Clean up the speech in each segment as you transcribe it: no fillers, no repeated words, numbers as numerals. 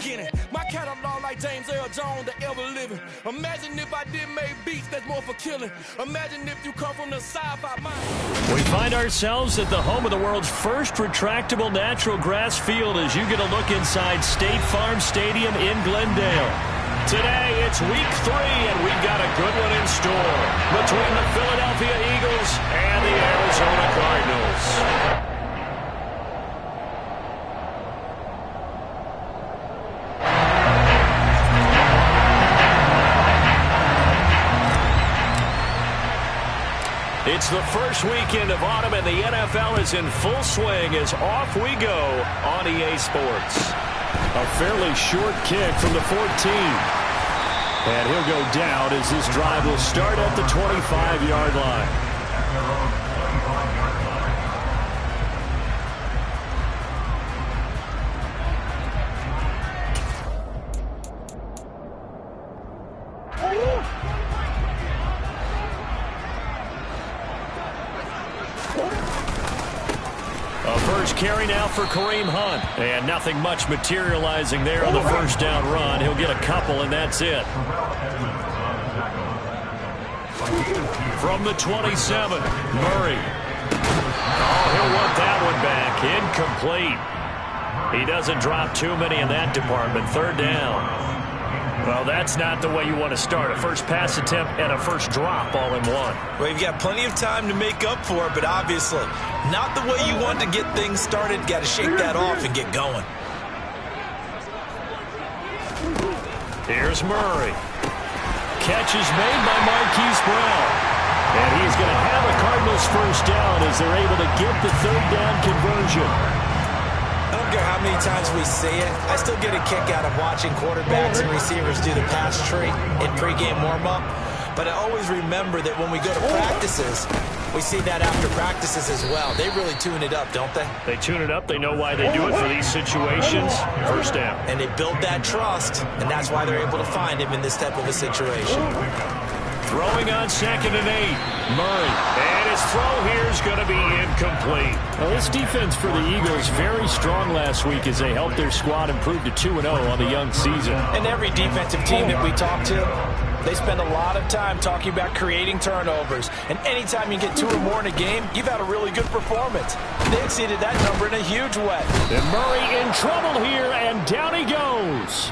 beginning. My catalog like James Earl Jones, the ever living. Imagine if I did make beats that's more for killing. Imagine if you come from the sci-fi mind. We find ourselves at the home of the world's first retractable natural grass field as you get a look inside State Farm Stadium in Glendale. Today, it's week 3, and we've got a good one in store between the Philadelphia Eagles and the Arizona Cardinals. It's the first weekend of autumn, and the NFL is in full swing as off we go on EA Sports. A fairly short kick from the 14. And he'll go down as this drive will start at the 25-yard line. Carry now for Kareem Hunt. And nothing much materializing there on the first down run. He'll get a couple, and that's it. From the 27, Murray. Oh, he'll want that one back. Incomplete. He doesn't drop too many in that department. Third down. Well, that's not the way you want to start. A first pass attempt and a first drop all in one. Well, you've got plenty of time to make up for it, but obviously not the way you want to get things started. Got to shake that off and get going. Here's Murray. Catch is made by Marquise Brown. And he's going to have a Cardinals first down as they're able to get the third down conversion. I don't care how many times we see it. I still get a kick out of watching quarterbacks and receivers do the pass tree in pregame warm-up. But I always remember that when we go to practices, we see that after practices as well. They really tune it up, don't they? They tune it up. They know why they do it for these situations. First down. And they build that trust, and that's why they're able to find him in this type of a situation. Throwing on 2nd and 8. Murray. And his throw here is going to be incomplete. Well, this defense for the Eagles very strong last week as they helped their squad improve to 2-0 on the young season. And every defensive team that we talk to, they spend a lot of time talking about creating turnovers. And anytime you get 2 or more in a game, you've had a really good performance. They exceeded that number in a huge way. And Murray in trouble here, and down he goes.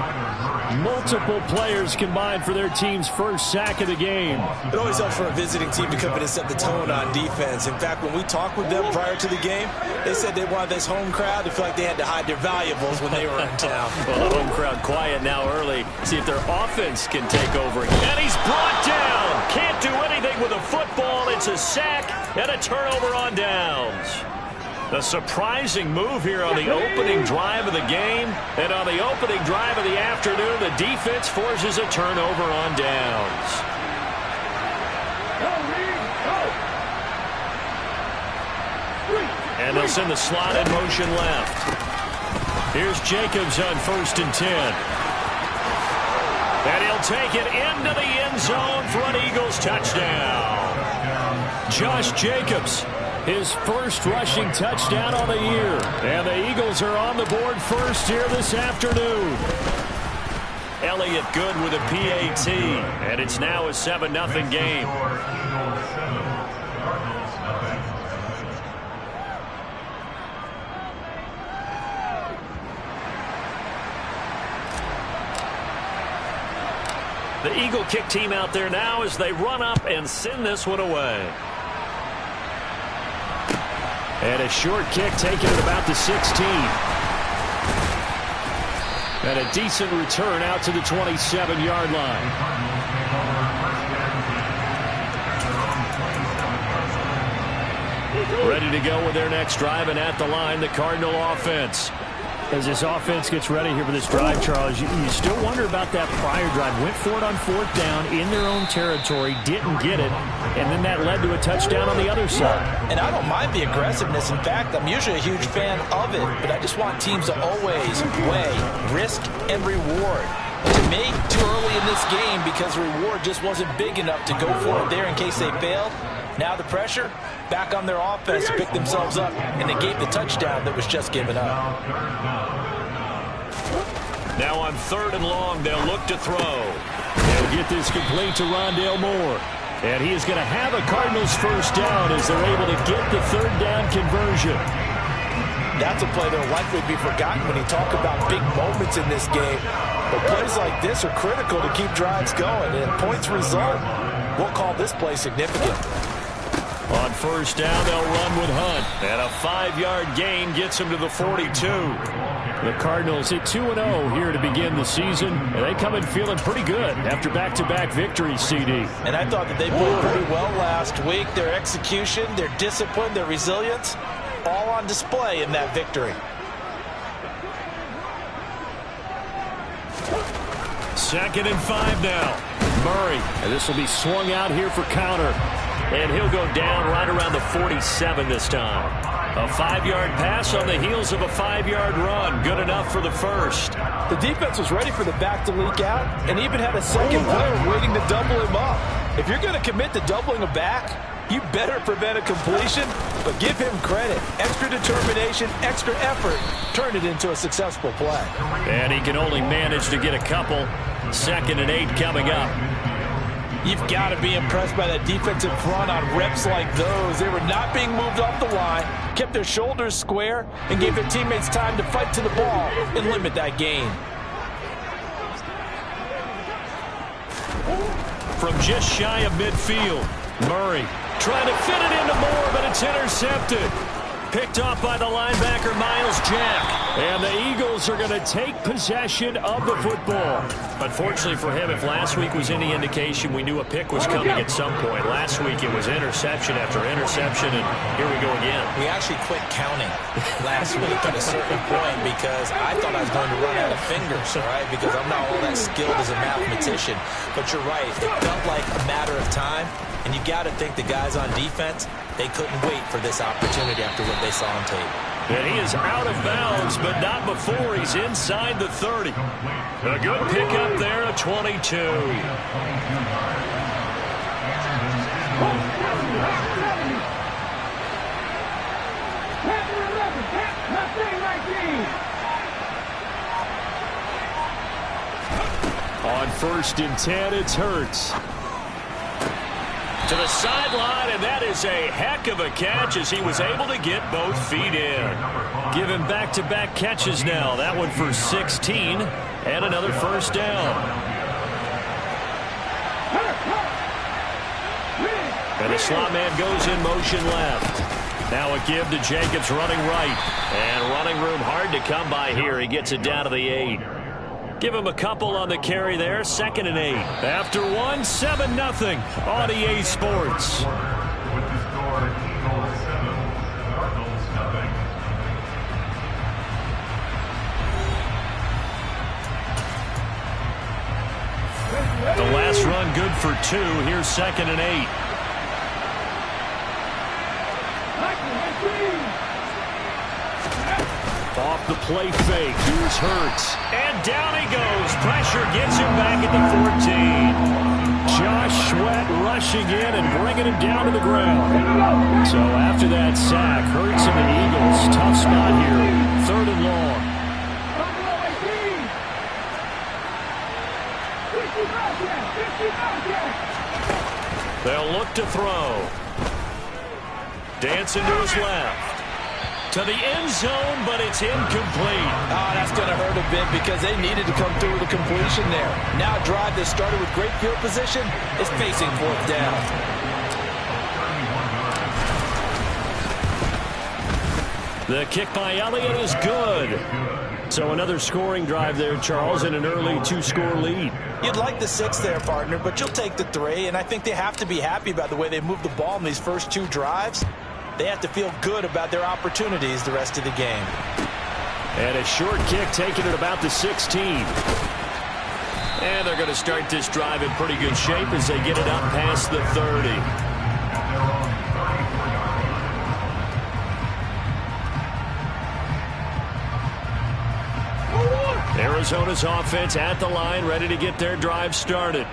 Multiple players combined for their team's first sack of the game. It always helps for a visiting team to come in and set the tone on defense. In fact, when we talked with them prior to the game, they said they wanted this home crowd to feel like they had to hide their valuables when they were in town. Well, the home crowd quiet now early. See if their offense can take over. And he's brought down. Can't do anything with a football. It's a sack and a turnover on downs. A surprising move here on the opening drive of the game. And on the opening drive of the afternoon, the defense forces a turnover on downs. And they'll send the slot in motion left. Here's Jacobs on 1st and 10. And he'll take it into the end zone for an Eagles touchdown. Josh Jacobs, his first rushing touchdown on the year. And the Eagles are on the board first here this afternoon. Elliott good with a PAT. And it's now a 7-0 game. The Eagle kick team out there now as they run up and send this one away. And a short kick taken at about the 16. And a decent return out to the 27-yard line. Ready to go with their next drive, and at the line, the Cardinal offense. As this offense gets ready here for this drive, Charles, you still wonder about that prior drive. Went for it on 4th down in their own territory, didn't get it, and then that led to a touchdown on the other side. And I don't mind the aggressiveness. In fact, I'm usually a huge fan of it, but I just want teams to always weigh risk and reward. To me, too early in this game because the reward just wasn't big enough to go for it there in case they failed. Now the pressure back on their offense to pick themselves up, and they gave the touchdown that was just given up. Now on 3rd and long, they'll look to throw. They'll get this complete to Rondale Moore. And he is going to have a Cardinals first down as they're able to get the 3rd down conversion. That's a play that will likely be forgotten when you talk about big moments in this game. But plays like this are critical to keep drives going. And points result, we'll call this play significant. On 1st down, they'll run with Hunt. And a 5-yard gain gets him to the 42. The Cardinals hit 2-0 here to begin the season. And they come in feeling pretty good after back-to-back victories, CD. And I thought that they played pretty well last week. Their execution, their discipline, their resilience, all on display in that victory. 2nd and 5 now. Murray. And this will be swung out here for counter. And he'll go down right around the 47 this time. A 5-yard pass on the heels of a 5-yard run. Good enough for the first. The defense was ready for the back to leak out and even had a second player waiting to double him up. If you're going to commit to doubling a back, you better prevent a completion, but give him credit. Extra determination, extra effort, turn it into a successful play. And he can only manage to get a couple. 2nd and 8 coming up. You've got to be impressed by that defensive front on reps like those. They were not being moved off the line, kept their shoulders square, and gave their teammates time to fight to the ball and limit that gain. From just shy of midfield, Murray trying to fit it into Moore, but it's intercepted. Picked off by the linebacker, Miles Jack. And the Eagles are going to take possession of the football. Unfortunately for him, if last week was any indication, we knew a pick was coming at some point. Last week it was interception after interception, and here we go again. We actually quit counting last week at a certain point because I thought I was going to run out of fingers, all right, because I'm not all that skilled as a mathematician. But you're right. It felt like a matter of time, and you got to think the guys on defense, they couldn't wait for this opportunity after what they saw on tape. And he is out of bounds, but not before he's inside the 30. A good pickup there, a 22. On 1st and 10, it's Hurts. To the sideline, and that is a heck of a catch as he was able to get both feet in. Give him back-to-back catches now. That one for 16 and another first down. And the slot man goes in motion left. Now a give to Jacobs running right. And running room hard to come by here. He gets it down to the 8. Give him a couple on the carry there. 2nd and 8. After one, 7-0 on EA Sports. The last run good for 2. Here's 2nd and 8. Off the play fake. Here's Hurts. And down he goes. Pressure gets him back at the 14. Josh Sweat rushing in and bringing him down to the ground. So after that sack, Hurts and the Eagles, tough spot here. 3rd and long. They'll look to throw. Dancing to his left. To the end zone, but it's incomplete. Oh, that's going to hurt a bit because they needed to come through with a completion there. Now a drive that started with great field position is facing 4th down. The kick by Elliott is good. So another scoring drive there, Charles, and an early 2-score lead. You'd like the 6 there, partner, but you'll take the 3, and I think they have to be happy about the way they moved the ball in these first 2 drives. They have to feel good about their opportunities the rest of the game. And a short kick taken at about the 16. And they're going to start this drive in pretty good shape as they get it up past the 30. Arizona's offense at the line, ready to get their drive started.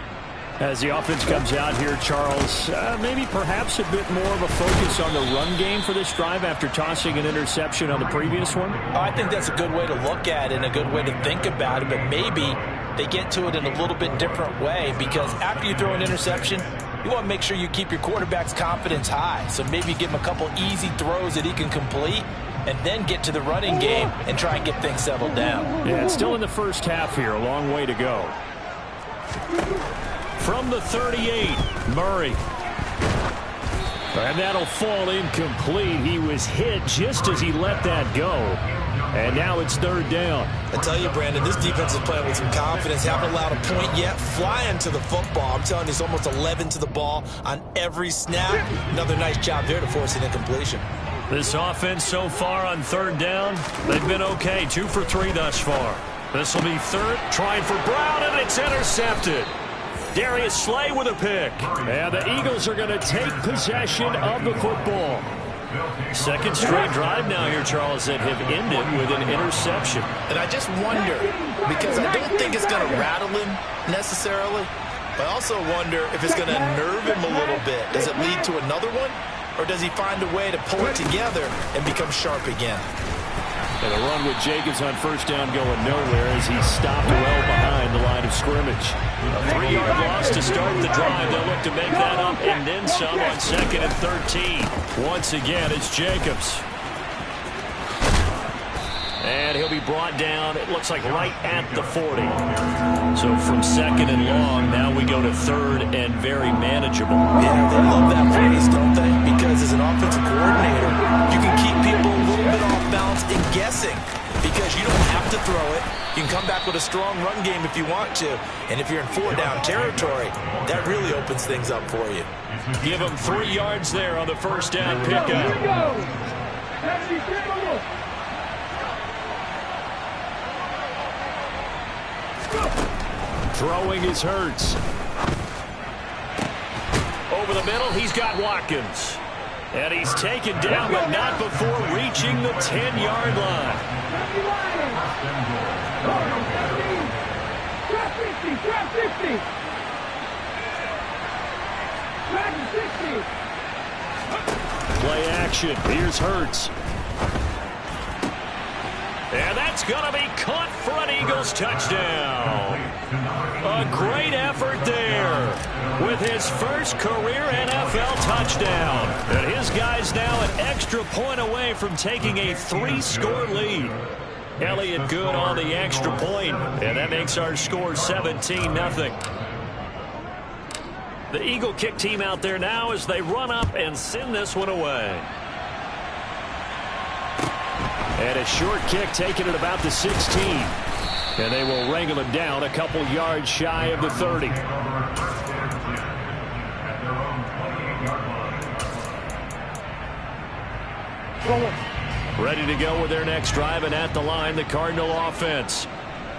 As the offense comes out here, Charles, maybe perhaps a bit more of a focus on the run game for this drive after tossing an interception on the previous one? I think that's a good way to look at it and a good way to think about it, but maybe they get to it in a little bit different way, because after you throw an interception, you want to make sure you keep your quarterback's confidence high. So maybe give him a couple easy throws that he can complete and then get to the running game and try and get things settled down. Yeah, it's still in the first half here. A long way to go. From the 38, Murray. And that'll fall incomplete. He was hit just as he let that go. And now it's third down. I tell you, Brandon, this defense is playing with some confidence. Haven't allowed a point yet. Flying to the football. I'm telling you, it's almost 11 to the ball on every snap. Another nice job there to force an incompletion. This offense so far on third down, they've been okay. 2 for 3 thus far. This will be third. Trying for Brown, and it's intercepted. Darius Slay with a pick. And the Eagles are going to take possession of the football. Second straight drive now here, Charles, that have ended with an interception. And I just wonder, because I don't think it's going to rattle him necessarily, but I also wonder if it's going to nerve him a little bit. Does it lead to another one, or does he find a way to pull it together and become sharp again? And a run with Jacobs on first down going nowhere as he's stopped well behind the line of scrimmage. A 3-yard loss to start the drive. They'll look to make that up and then some on 2nd and 13. Once again, it's Jacobs. And he'll be brought down, it looks like right at the 40. So from 2nd and long, now we go to 3rd and very manageable. Yeah, they love that phrase, don't they? Because as an offensive coordinator, you can keep people a little bit off balance and guessing, because you don't have to throw it. You can come back with a strong run game if you want to. And if you're in 4-down territory, that really opens things up for you. Give them 3 yards there on the first down pickup. Throwing is Hurts. Over the middle, he's got Watkins. And he's taken down, but not before reaching the 10-yard line. Play action. Here's Hurts. And that's going to be caught for an Eagles touchdown. A great effort there with his first career NFL touchdown. And his guy's now an extra point away from taking a 3-score lead. Elliott good on the extra point, and that makes our score 17-0. The Eagle kick team out there now as they run up and send this one away. And a short kick taken at about the 16. And they will wrangle him down a couple yards shy of the 30. Ready to go with their next drive, and at the line, the Cardinal offense.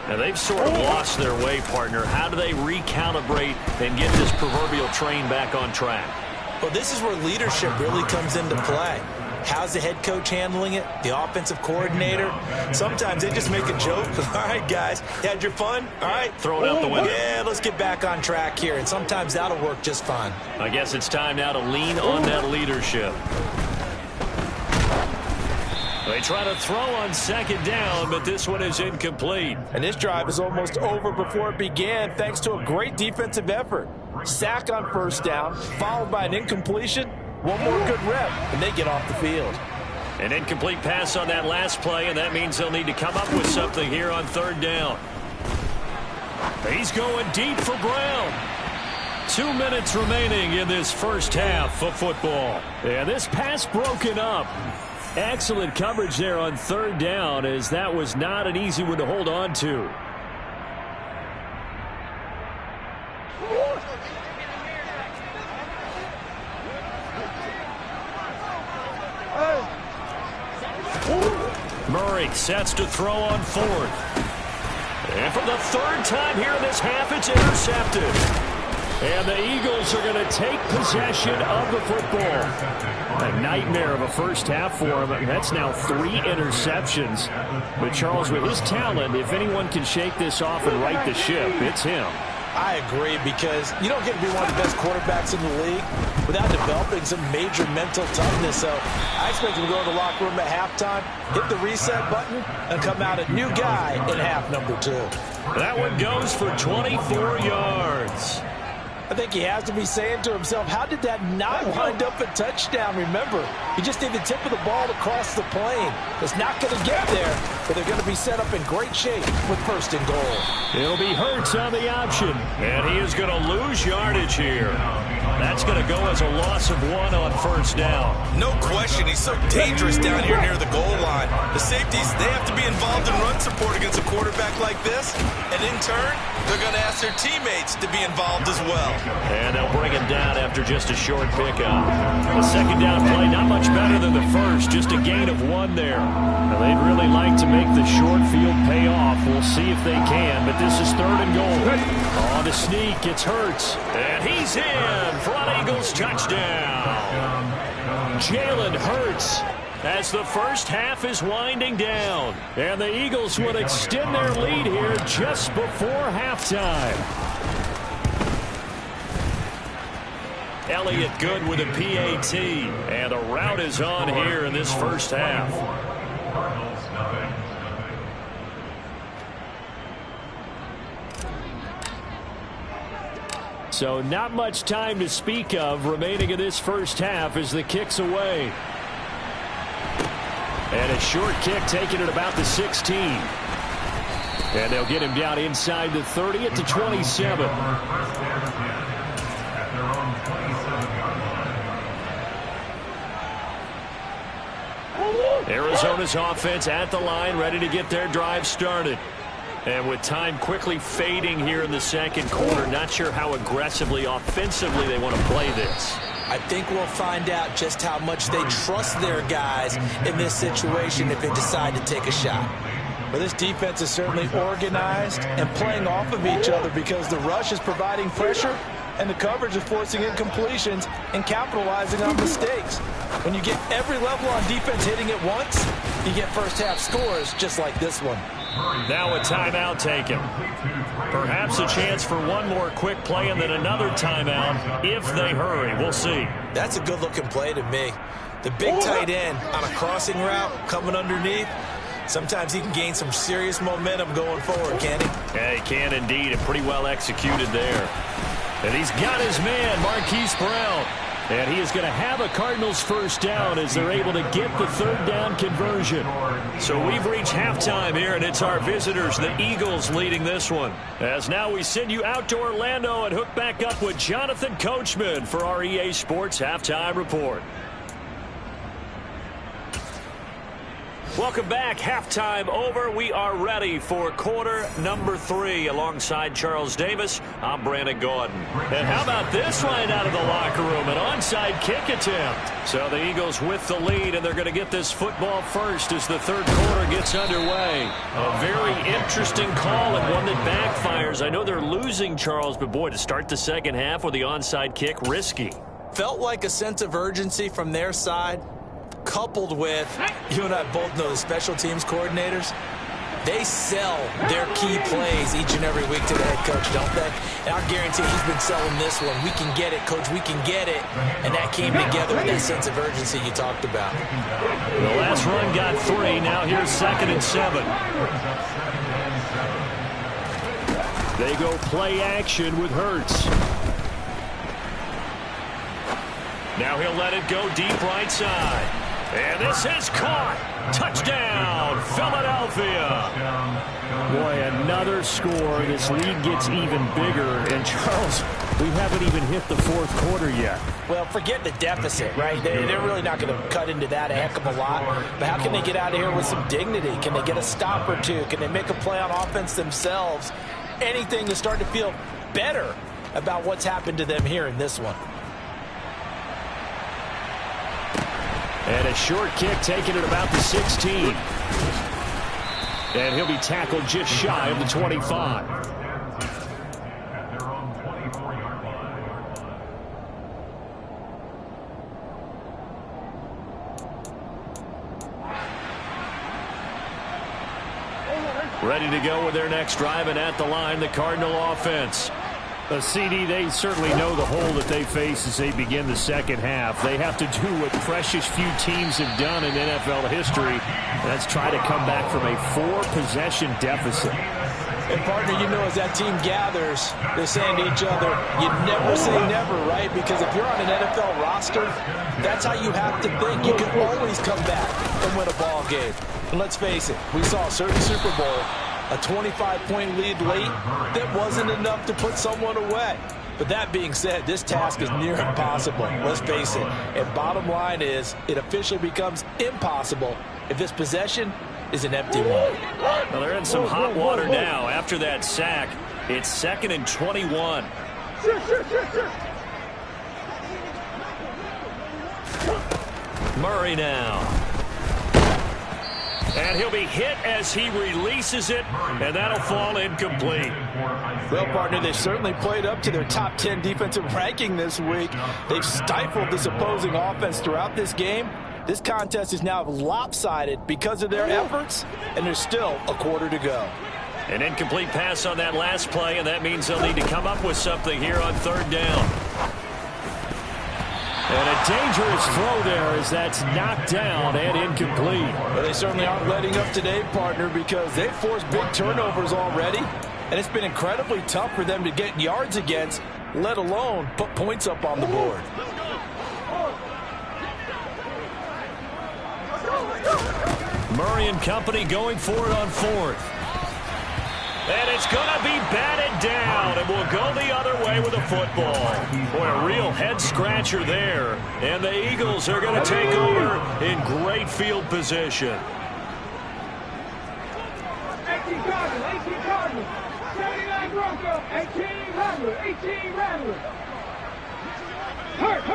And they've sort of lost their way, partner. How do they recalibrate and get this proverbial train back on track? Well, this is where leadership really comes into play. How's the head coach handling it? The offensive coordinator? Sometimes they just make a joke. All right, guys, you had your fun? All right. Throw it out the window. Yeah, let's get back on track here. And sometimes that'll work just fine. I guess it's time now to lean on that leadership. They try to throw on 2nd down, but this one is incomplete. And this drive is almost over before it began, thanks to a great defensive effort. Sack on first down, followed by an incompletion. One more good rep, and they get off the field. An incomplete pass on that last play, and that means they'll need to come up with something here on 3rd down. He's going deep for Brown. 2 minutes remaining in this first half of football. And this pass broken up. Excellent coverage there on 3rd down, as that was not an easy one to hold on to. Murray sets to throw on 4th. And for the 3rd time here in this half, it's intercepted. And the Eagles are going to take possession of the football. A nightmare of a first half for him. That's now 3 interceptions. But Charles, with his talent, if anyone can shake this off and right the ship, it's him. I agree, because you don't get to be one of the best quarterbacks in the league without developing some major mental toughness. So I expect him to go to the locker room at halftime, hit the reset button, and come out a new guy in half number 2. That one goes for 24 yards. I think he has to be saying to himself, how did that not wind up a touchdown? Remember, you just need the tip of the ball to cross the plane. It's not going to get there, but they're going to be set up in great shape with first and goal. It'll be Hurts on the option, and he is going to lose yardage here. That's going to go as a loss of 1 on first down. No question, he's so dangerous down here near the goal line. The safeties, they have to be involved in run support against a quarterback like this, and in turn, they're going to ask their teammates to be involved as well. And they'll bring him down after just a short pickup. The second down play, not much better than the first, just a gain of 1 there. Now, they'd really like to make the short field pay off. We'll see if they can, but this is 3rd and goal. On the sneak, it's Hurts, and he's in for an Eagles touchdown. Jalen Hurts, as the first half is winding down, and the Eagles will extend their lead here just before halftime. Elliott good with a PAT, and the route is on here in this first half. So not much time to speak of remaining in this first half as the kick's away. And a short kick taken at about the 16. And they'll get him down inside the 30 at the 27. Arizona's offense at the line, ready to get their drive started. And with time quickly fading here in the second quarter, not sure how aggressively, offensively they want to play this. I think we'll find out just how much they trust their guys in this situation if they decide to take a shot. Well, this defense is certainly organized and playing off of each other because the rush is providing pressure and the coverage is forcing incompletions and capitalizing on mistakes. When you get every level on defense hitting at once, you get first half scores just like this one. Now a timeout taken. Perhaps a chance for one more quick play and then another timeout if they hurry. We'll see. That's a good-looking play to me. The big tight end on a crossing route coming underneath. Sometimes he can gain some serious momentum going forward, can't he? Yeah, he can indeed, and pretty well executed there. And he's got his man, Marquise Brown. And he is going to have a Cardinals first down as they're able to get the third down conversion. So we've reached halftime here, and it's our visitors, the Eagles, leading this one. As now we send you out to Orlando and hook back up with Jonathan Coachman for our EA Sports Halftime Report. Welcome back. Halftime over. We are ready for quarter number 3. Alongside Charles Davis, I'm Brandon Gordon. And how about this right out of the locker room? An onside kick attempt. So the Eagles with the lead, and they're going to get this football first as the third quarter gets underway. A very interesting call and one that backfires. I know they're losing, Charles, but boy, to start the second half with the onside kick, risky. Felt like a sense of urgency from their side, coupled with, you and I both know the special teams coordinators, they sell their key plays each and every week to the head coach, don't they? And I guarantee he's been selling this one. We can get it, coach, we can get it. And that came together with that sense of urgency you talked about. The last run got 3. Now here's 2nd and 7. They go play action with Hurts. Now he'll let it go deep right side. And this is caught. Touchdown, Philadelphia. Boy, another score. This lead gets even bigger. And, Charles, we haven't even hit the fourth quarter yet. Well, forget the deficit, right? They're really not going to cut into that a heck of a lot. But how can they get out of here with some dignity? Can they get a stop or two? Can they make a play on offense themselves? Anything to start to feel better about what's happened to them here in this one. And a short kick taken at about the 16. And he'll be tackled just shy of the 25. Ready to go with their next drive, and at the line, the Cardinal offense. CD, they certainly know the hole that they face as they begin the second half. They have to do what precious few teams have done in NFL history. That's try to come back from a 4-possession deficit. And, partner, you know, as that team gathers, they're saying to each other, you never say never, right? Because if you're on an NFL roster, that's how you have to think. You can always come back and win a ball game. And let's face it, we saw a certain Super Bowl, a 25-point lead late, that wasn't enough to put someone away. But that being said, this task is near impossible. Let's face it. And bottom line is, it officially becomes impossible if this possession is an empty one. Well, they're in some hot water now. After that sack, it's 2nd and 21. Murray now. And he'll be hit as he releases it, and that'll fall incomplete. Well, partner, they certainly played up to their top 10 defensive ranking this week. They've stifled this opposing offense throughout this game. This contest is now lopsided because of their efforts, and there's still a quarter to go. An incomplete pass on that last play, and that means they'll need to come up with something here on 3rd down. And a dangerous throw there as that's knocked down and incomplete. Well, they certainly aren't letting up today, partner, because they've forced big turnovers already, and it's been incredibly tough for them to get yards against, let alone put points up on the board. Murray and company going for it on 4th. And it's going to be batted down, and we'll go the other way with the football. Boy, a real head-scratcher there. And the Eagles are going to take over in great field position. 18 Cardinals, 79 Broncos, 18 Rattlers.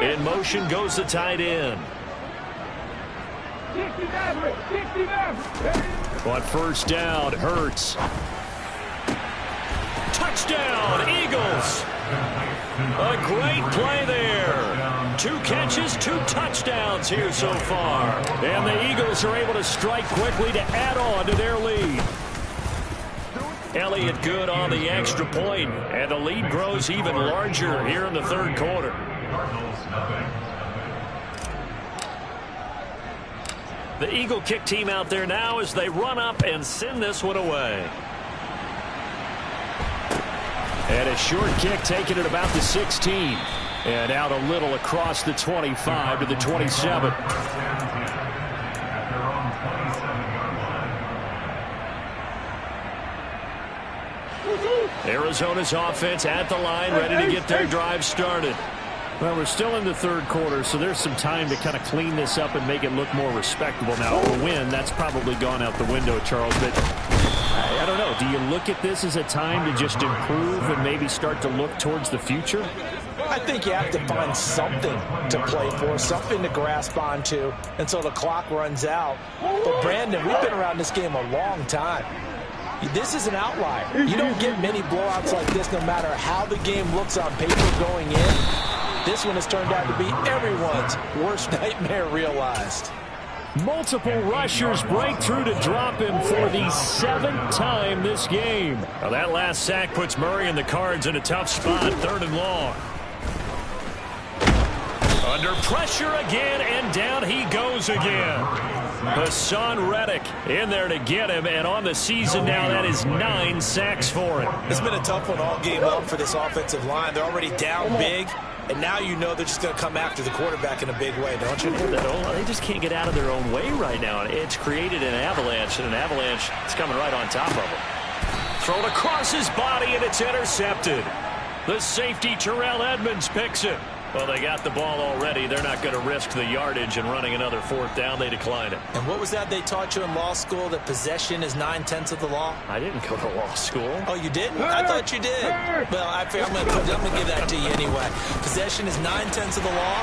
In motion goes the tight end. 60 Mavericks. On 1st down, Hurts. Touchdown, Eagles. A great play there. 2 catches, 2 touchdowns here so far. And the Eagles are able to strike quickly to add on to their lead. Elliott good on the extra point, and the lead grows even larger here in the 3rd quarter. The Eagle kick team out there now as they run up and send this one away. And a short kick taken at about the 16. And out a little across the 25 to the 27. Arizona's offense at the line, ready to get their drive started. Well, we're still in the 3rd quarter, so there's some time to kind of clean this up and make it look more respectable. Now, a win, that's probably gone out the window, Charles, but I don't know. Do you look at this as a time to just improve and maybe start to look towards the future? I think you have to find something to play for, something to grasp onto until the clock runs out. But, Brandon, we've been around this game a long time. This is an outlier. You don't get many blowouts like this no matter how the game looks on paper going in. This one has turned out to be everyone's worst nightmare realized. Multiple rushers break through to drop him for the 7th time this game. Well, that last sack puts Murray and the Cards in a tough spot, 3rd and long. Under pressure again, and down he goes again. Hassan Reddick in there to get him, and on the season now, that is 9 sacks for him. It's been a tough one all game long for this offensive line. They're already down big, and now you know they're just going to come after the quarterback in a big way, don't you? They just can't get out of their own way right now. It's created an avalanche, and an avalanche is coming right on top of him. Thrown across his body, and it's intercepted. The safety, Terrell Edmonds, picks it. Well, they got the ball already. They're not going to risk the yardage and running another 4th down. They decline it. And what was that they taught you in law school, that possession is 9/10 of the law? I didn't go to law school. Oh, you didn't? I thought you did. Well, I'm going to give that to you anyway. Possession is 9/10 of the law,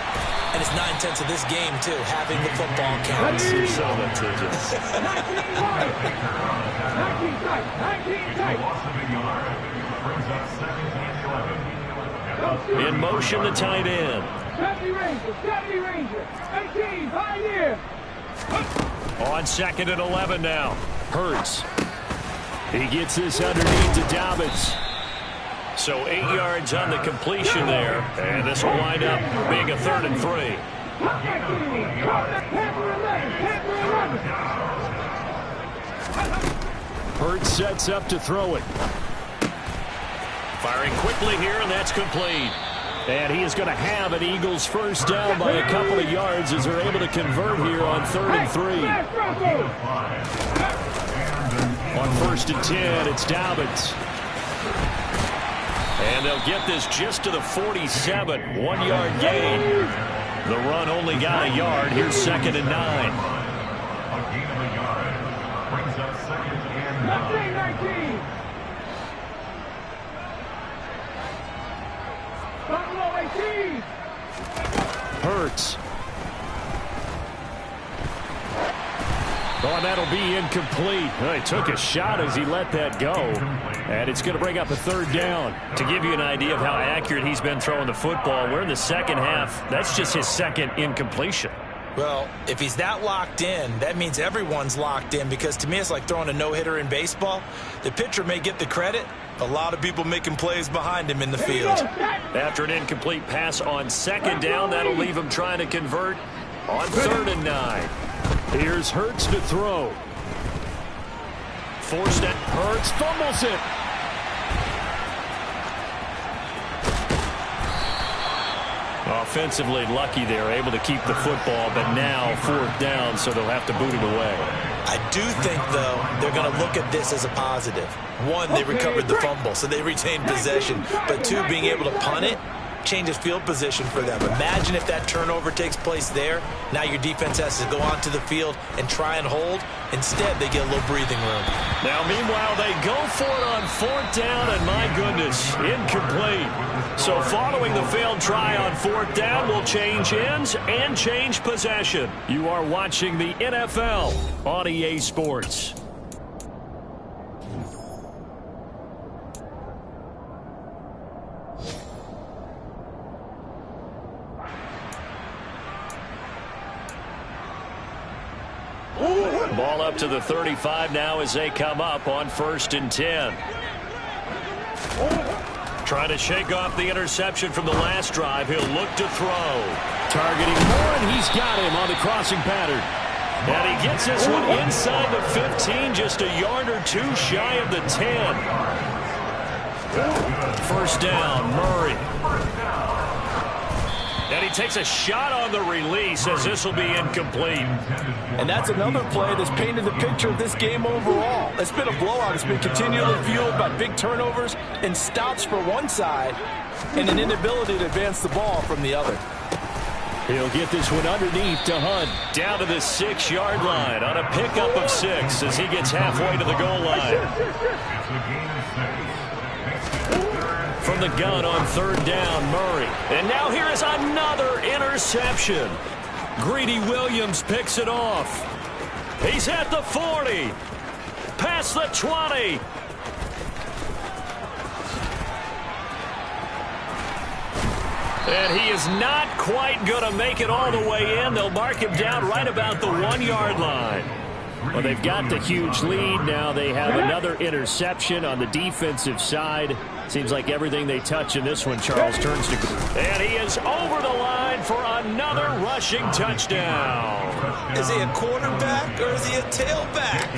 and it's 9/10 of this game, too, having the football count. You're so litigious. 19 tight. In motion, the tight end. 70 Ranger, 18, Pioneer. On 2nd and 11 now. Hurts. He gets this underneath to Dobbins. So 8 yards on the completion there, and this will wind up being a 3rd and 3. Hurts sets up to throw it. Firing quickly here, and that's complete. And he is going to have an Eagles first down by a couple of yards as they're able to convert here on 3rd and 3. On 1st and 10, it's Dobbins. And they'll get this just to the 47, 1-yard gain. The run only got a yard. Here's 2nd and 9. Hurts. Oh, and that'll be incomplete. He took a shot as he let that go. And it's going to bring up a 3rd down. To give you an idea of how accurate he's been throwing the football, we're in the second half. That's just his 2nd incompletion. Well, if he's that locked in, that means everyone's locked in, because to me it's like throwing a no-hitter in baseball. The pitcher may get the credit. A lot of people making plays behind him in the field. After an incomplete pass on 2nd down, that'll leave him trying to convert on 3rd and 9. Here's Hurts to throw. Forced it. Hurts fumbles it. Offensively lucky they're able to keep the football, but now 4th down, so they'll have to boot it away. I do think, though, they're going to look at this as a positive. 1, they recovered the fumble, so they retained possession. But 2, being able to punt it changes field position for them. Imagine if that turnover takes place there. Now your defense has to go onto the field and try and hold. Instead, they get a little breathing room. Now, meanwhile, they go for it on 4th down, and my goodness, incomplete. So following the failed try on 4th down, will change ends and change possession. You are watching the NFL on EA Sports. Ball up to the 35 now as they come up on 1st and 10. Trying to shake off the interception from the last drive. He'll look to throw. Targeting Moore, and he's got him on the crossing pattern. And he gets this one inside the 15, just a yard or 2 shy of the 10. 1st down, Murray. And he takes a shot on the release as this will be incomplete. And that's another play that's painted the picture of this game overall. It's been a blowout. It's been continually fueled by big turnovers and stops for one side and an inability to advance the ball from the other. He'll get this one underneath to Hunt. Down to the 6-yard line on a pickup of 6 as he gets halfway to the goal line. From the gun on 3rd down, Murray. And now here is another interception. Greedy Williams picks it off. He's at the 40. Past the 20. And he is not quite going to make it all the way in. They'll mark him down right about the 1-yard line. Well, they've got the huge lead. Now they have another interception on the defensive side. Seems like everything they touch in this one, Charles, turns to good. And he is over the line for another rushing touchdown. Is he a quarterback or is he a tailback?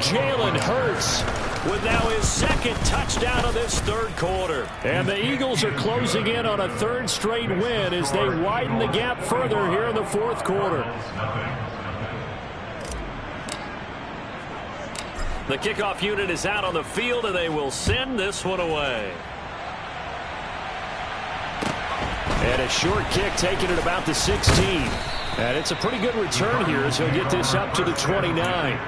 Jalen Hurts with now his 2nd touchdown of this 3rd quarter. And the Eagles are closing in on a 3rd straight win as they widen the gap further here in the 4th quarter. The kickoff unit is out on the field, and they will send this one away. And a short kick taken at about the 16. And it's a pretty good return here as he'll get this up to the 29.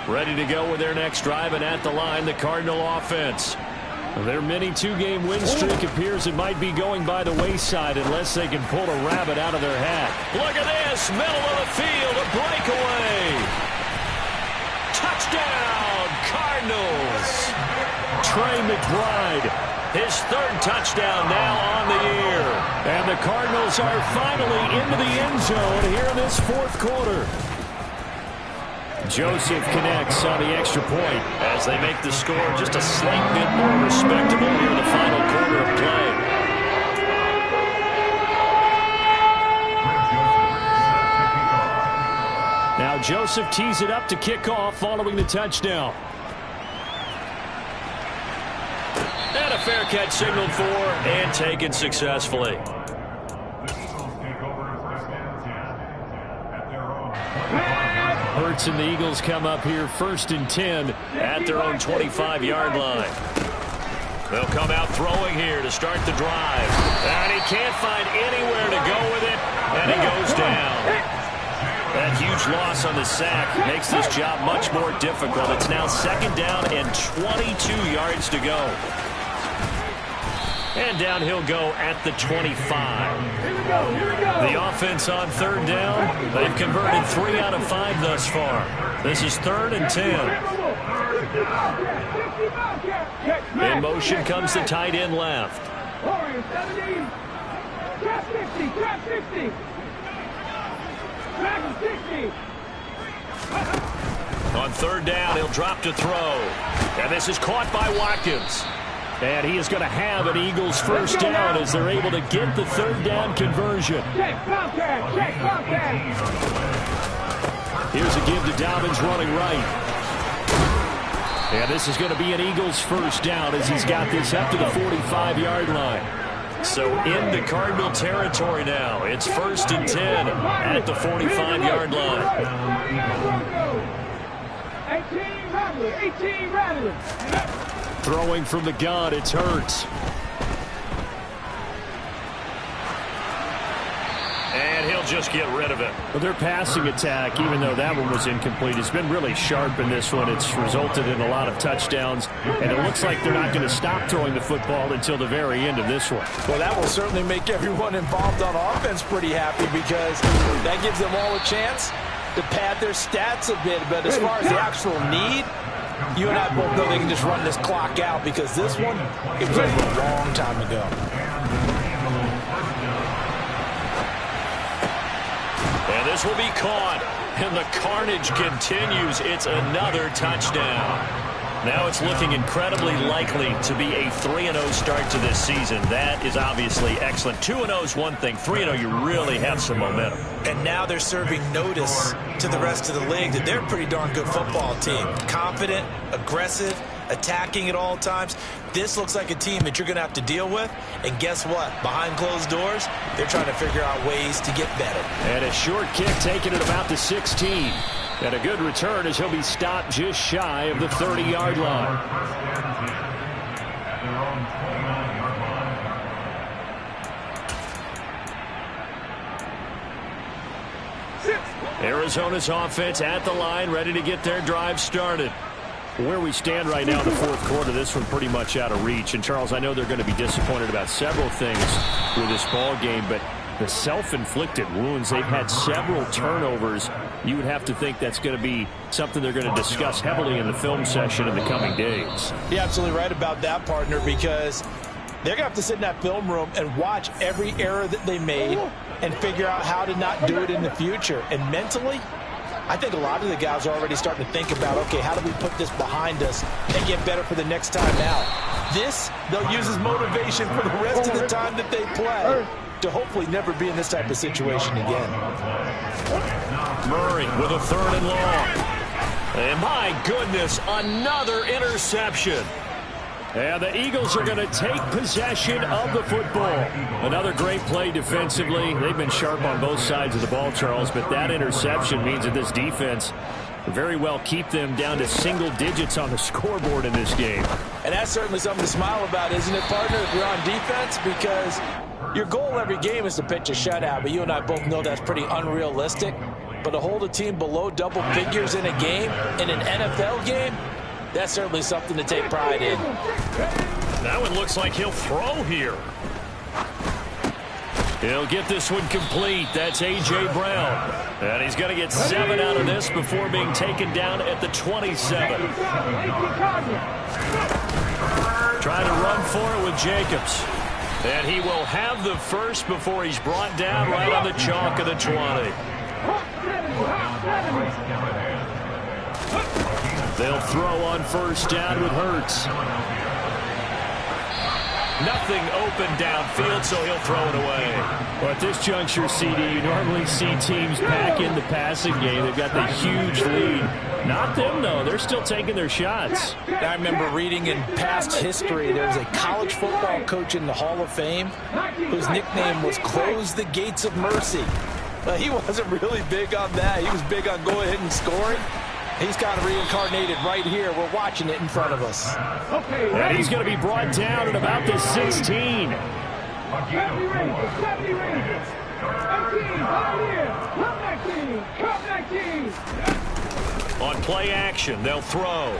Ready to go with their next drive, and at the line, the Cardinal offense. Their mini 2-game win streak appears it might be going by the wayside unless they can pull a rabbit out of their hat. Look at this, middle of the field, a breakaway. Touchdown, Cardinals. Trey McBride, his 3rd touchdown now on the year. And the Cardinals are finally into the end zone here in this 4th quarter. Joseph connects on the extra point as they make the score just a slight bit more respectable here in the final quarter of play. Now Joseph tees it up to kick off following the touchdown. And a fair catch signaled for and taken successfully. Hurts and the Eagles come up here 1st and 10 at their own 25-yard line. They'll come out throwing here to start the drive. And he can't find anywhere to go with it, and he goes down. That huge loss on the sack makes this job much more difficult. It's now 2nd down and 22 yards to go. And down he'll go at the 25. The offense on 3rd down. They've converted 3 out of 5 thus far. This is 3rd and 10. In motion comes the tight end left. On 3rd down, he'll drop to throw. And this is caught by Watkins. And he is going to have an Eagles 1st down as they're able to get the 3rd down conversion. Here's a give to Dobbins running right. And this is going to be an Eagles 1st down as he's got this up to the 45-yard line. So into Cardinal territory now. It's 1st and 10 at the 45-yard line. 18 Rattler. Throwing from the gun, it's Hurts. And he'll just get rid of it. Well, their passing attack, even though that one was incomplete, has been really sharp in this one. It's resulted in a lot of touchdowns, and it looks like they're not going to stop throwing the football until the very end of this one. Well, that will certainly make everyone involved on offense pretty happy because that gives them all a chance to pad their stats a bit. But as far as the actual need, you and I both know they can just run this clock out because this one, it was over a long time ago. And this will be caught. And the carnage continues. It's another touchdown. Now it's looking incredibly likely to be a 3-0 start to this season. That is obviously excellent. 2-0 is one thing. 3-0, you really have some momentum. And now they're serving notice to the rest of the league that they're a pretty darn good football team. Confident, aggressive, attacking at all times. This looks like a team that you're going to have to deal with. And guess what? Behind closed doors, they're trying to figure out ways to get better. And a short kick taken at about the 16. And a good return as he'll be stopped just shy of the 30-yard line. Arizona's offense at the line, ready to get their drive started. Where we stand right now in the 4th quarter, this one pretty much out of reach. And, Charles, I know they're going to be disappointed about several things with this ball game, but the self-inflicted wounds, they've had several turnovers. You would have to think that's going to be something they're going to discuss heavily in the film session in the coming days. You're absolutely right about that, partner, because they're going to have to sit in that film room and watch every error that they made and figure out how to not do it in the future. And mentally, I think a lot of the guys are already starting to think about, okay, how do we put this behind us and get better for the next time out? This, they'll use as motivation for the rest of the time that they play to hopefully never be in this type of situation again. Murray with a 3rd and long. And my goodness, another interception. And the Eagles are going to take possession of the football. Another great play defensively. They've been sharp on both sides of the ball, Charles, but that interception means that this defense very well keep them down to single digits on the scoreboard in this game. And that's certainly something to smile about, isn't it, partner, if you're on defense? Because your goal every game is to pitch a shutout, but you and I both know that's pretty unrealistic. But to hold a team below double figures in a game, in an NFL game, that's certainly something to take pride in. That one looks like he'll throw here. He'll get this one complete. That's A.J. Brown. And he's going to get 7 out of this before being taken down at the 27. Trying to run for it with Jacobs. And he will have the first before he's brought down right on the chalk of the 20. They'll throw on first down with Hurts. Nothing open downfield, so he'll throw it away. Well, at this juncture, CD, you normally see teams pack in the passing game. They've got the huge lead. Not them, though. They're still taking their shots. I remember reading in past history, there was a college football coach in the Hall of Fame whose nickname was Close the Gates of Mercy. But he wasn't really big on that. He was big on going ahead and scoring. He's kind of reincarnated right here. We're watching it in front of us. And he's going to be brought down at about the 16. 70 Rangers, 70 Rangers. 18, Pioneer, come 19. On play action, they'll throw.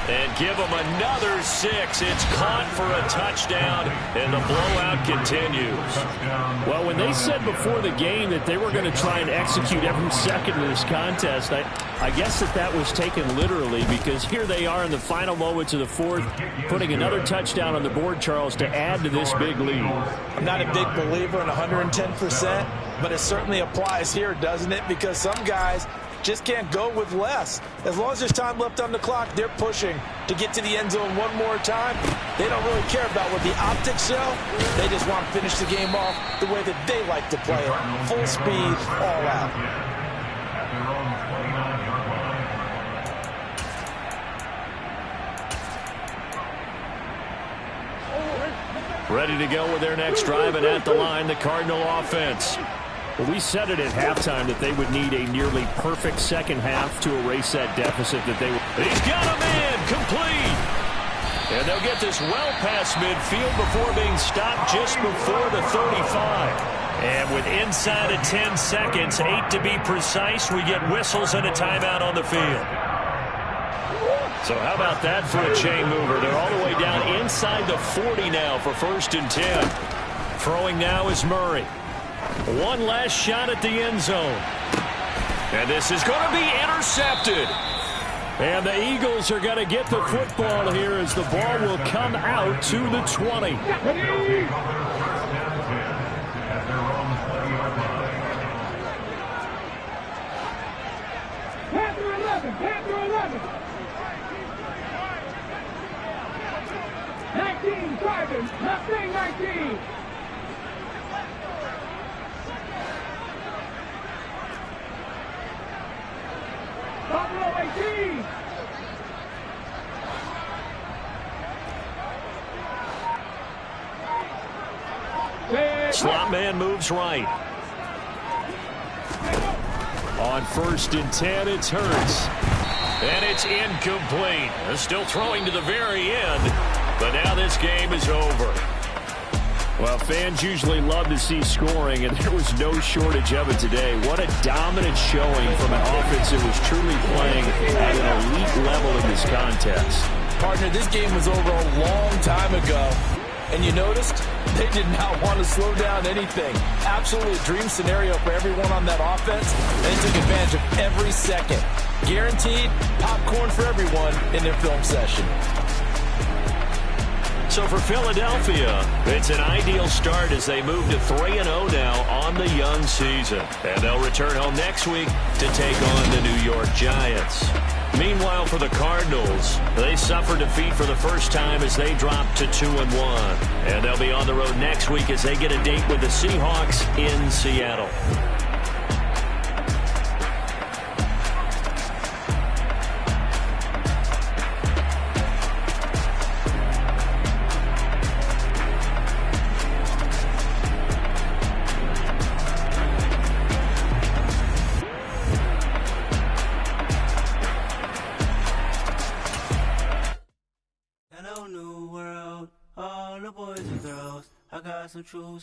And give them another 6. It's caught for a touchdown, and the blowout continues. Well, when they said before the game that they were going to try and execute every second of this contest, I guess that was taken literally, because here they are in the final moments of the fourth, putting another touchdown on the board, Charles, to add to this big lead. I'm not a big believer in 110%, but it certainly applies here, doesn't it? Because some guys just can't go with less. As long as there's time left on the clock, they're pushing to get to the end zone one more time. They don't really care about what the optics show. They just want to finish the game off the way that they like to play it. Full speed, all out. Ready to go with their next drive, and at the line, the Cardinal offense. Well, we said it at halftime that they would need a nearly perfect second half to erase that deficit that they were. He's got him in, complete. And they'll get this well past midfield before being stopped just before the 35. And with inside of 10 seconds, 8 to be precise, we get whistles and a timeout on the field. So how about that for a chain mover? They're all the way down inside the 40 now for 1st and 10. Throwing now is Murray. One last shot at the end zone. And this is going to be intercepted. And the Eagles are going to get the football here as the ball will come out to the 20. Panther 11, Panther 11. 19 driving, nothing 19. Buffalo 18. Slot man moves right. On 1st and 10, it's Hurts. And it's incomplete. They're still throwing to the very end. But now this game is over. Well, fans usually love to see scoring, and there was no shortage of it today. What a dominant showing from an offense that was truly playing at an elite level in this contest. Partner, this game was over a long time ago. And you noticed they did not want to slow down anything. Absolutely a dream scenario for everyone on that offense. And they took advantage of every second. Guaranteed popcorn for everyone in their film session. So for Philadelphia, it's an ideal start as they move to 3-0 now on the young season. And they'll return home next week to take on the New York Giants. Meanwhile, for the Cardinals, they suffer defeat for the first time as they drop to 2-1. And they'll be on the road next week as they get a date with the Seahawks in Seattle. Hello, new world, all the boys and girls. I got some true